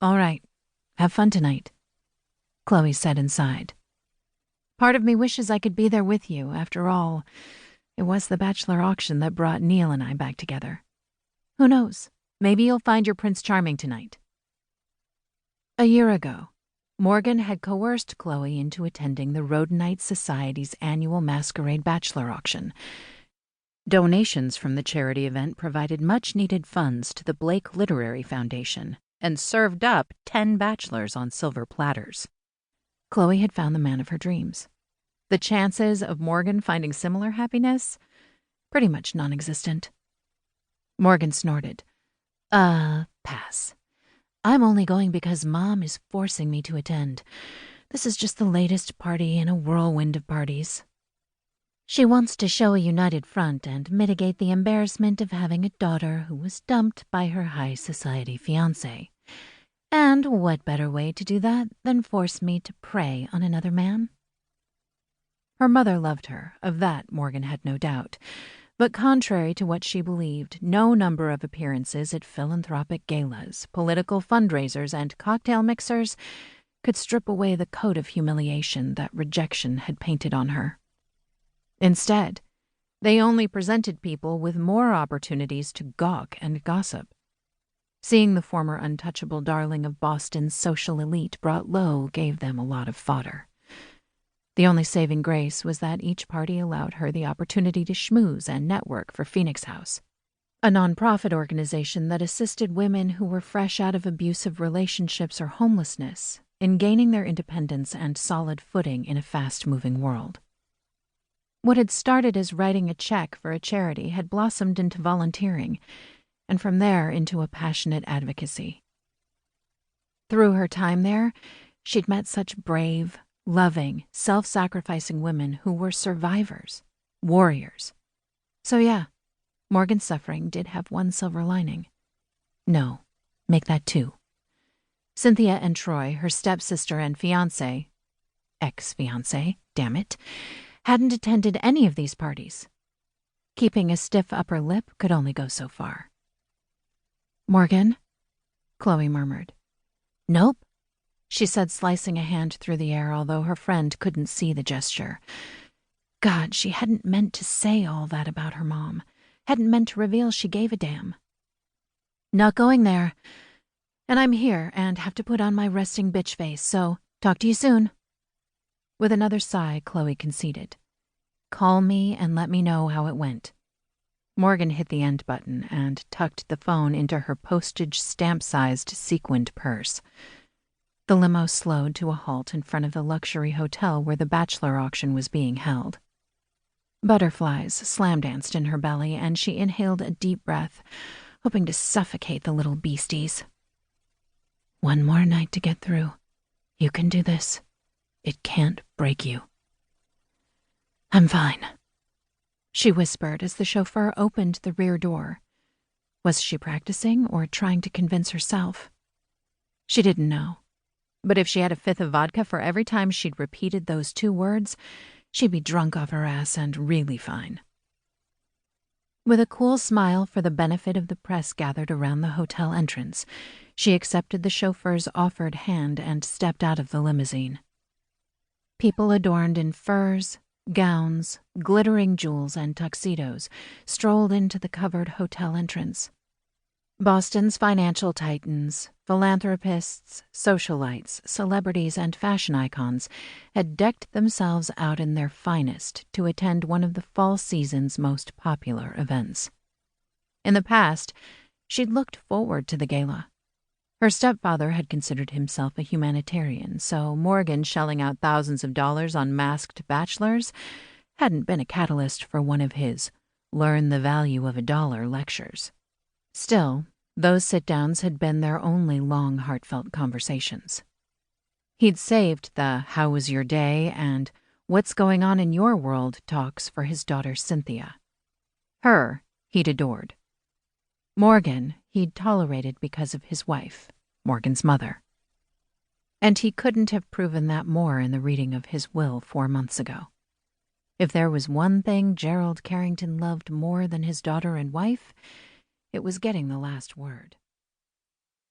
All right. Have fun tonight, Chloe said inside. Part of me wishes I could be there with you. After all, it was the bachelor auction that brought Neil and I back together. Who knows? Maybe you'll find your Prince Charming tonight. A year ago, Morgan had coerced Chloe into attending the Rhodonite Society's annual masquerade bachelor auction. Donations from the charity event provided much-needed funds to the Blake Literary Foundation and served up 10 bachelors on silver platters. Chloe had found the man of her dreams. The chances of Morgan finding similar happiness? Pretty much non-existent. Morgan snorted. Pass. I'm only going because Mom is forcing me to attend. This is just the latest party in a whirlwind of parties. She wants to show a united front and mitigate the embarrassment of having a daughter who was dumped by her high society fiancé. And what better way to do that than force me to prey on another man? Her mother loved her, of that Morgan had no doubt. But contrary to what she believed, no number of appearances at philanthropic galas, political fundraisers, and cocktail mixers could strip away the coat of humiliation that rejection had painted on her. Instead, they only presented people with more opportunities to gawk and gossip. Seeing the former untouchable darling of Boston's social elite brought low gave them a lot of fodder. The only saving grace was that each party allowed her the opportunity to schmooze and network for Phoenix House, a nonprofit organization that assisted women who were fresh out of abusive relationships or homelessness in gaining their independence and solid footing in a fast-moving world. What had started as writing a check for a charity had blossomed into volunteering, and from there into a passionate advocacy. Through her time there, she'd met such brave, loving, self-sacrificing women who were survivors, warriors. So yeah, Morgan's suffering did have one silver lining. No, make that 2. Cynthia and Troy, her stepsister and fiancé, ex-fiancé, damn it, hadn't attended any of these parties. Keeping a stiff upper lip could only go so far. Morgan? Chloe murmured. Nope, she said, slicing a hand through the air, although her friend couldn't see the gesture. God, she hadn't meant to say all that about her mom, hadn't meant to reveal she gave a damn. Not going there. And I'm here and have to put on my resting bitch face, so talk to you soon. With another sigh, Chloe conceded. Call me and let me know how it went. Morgan hit the end button and tucked the phone into her postage stamp-sized sequined purse. The limo slowed to a halt in front of the luxury hotel where the bachelor auction was being held. Butterflies slam-danced in her belly, and she inhaled a deep breath, hoping to suffocate the little beasties. One more night to get through. You can do this. It can't break you. I'm fine, she whispered as the chauffeur opened the rear door. Was she practicing or trying to convince herself? She didn't know. But if she had a 5th of vodka for every time she'd repeated those 2 words, she'd be drunk off her ass and really fine. With a cool smile for the benefit of the press gathered around the hotel entrance, she accepted the chauffeur's offered hand and stepped out of the limousine. People adorned in furs, gowns, glittering jewels, and tuxedos strolled into the covered hotel entrance. Boston's financial titans, philanthropists, socialites, celebrities, and fashion icons had decked themselves out in their finest to attend one of the fall season's most popular events. In the past, she'd looked forward to the gala. Her stepfather had considered himself a humanitarian, so Morgan shelling out thousands of dollars on masked bachelors hadn't been a catalyst for one of his learn the value of a dollar lectures. Still, those sit-downs had been their only long, heartfelt conversations. He'd saved the how was your day and what's going on in your world talks for his daughter Cynthia. Her he'd adored. Morgan he'd tolerated because of his wife, Morgan's mother. And he couldn't have proven that more in the reading of his will 4 months ago. If there was one thing Gerald Carrington loved more than his daughter and wife, it was getting the last word.